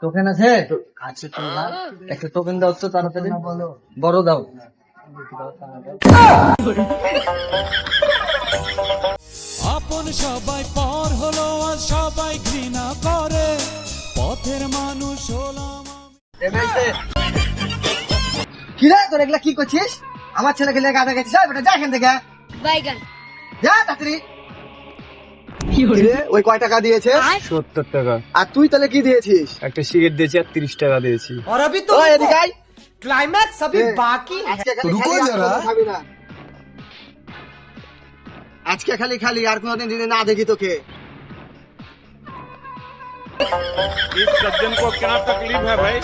Token আছে? আছে তো না। একটা টোকেন দাও তো তাড়াতাড়ি। বড় দাও। আপন সবাই পর হলো আর সবাই ঘৃণা করে, পথের মানুষ হলাম আমি। কি রে তোর এগুলা কি করছিস? আমার ছেলেকে লেগে আটা গেছিস, বেটা যা এখান থেকে। বাইগান যা তাড়াতাড়ি। কি রে ওই কয় টাকা দিয়েছে? 70 টাকা। আর তুই তাহলে কি দিয়েছিস? একটা সিগারেট দিয়েছি আর 30 টাকা দিয়েছি। और अभी तो ওই এদিকে আয়। क्लाइमैक्स अभी ए, बाकी है। আজকে খালি রুকো খালি আর যারা। কোনোদিন খাবি না। আজকে খালি খালি আর কোনোদিন যদি না দেখি তোকে। इस सज्जन को क्या तकलीफ है भाई?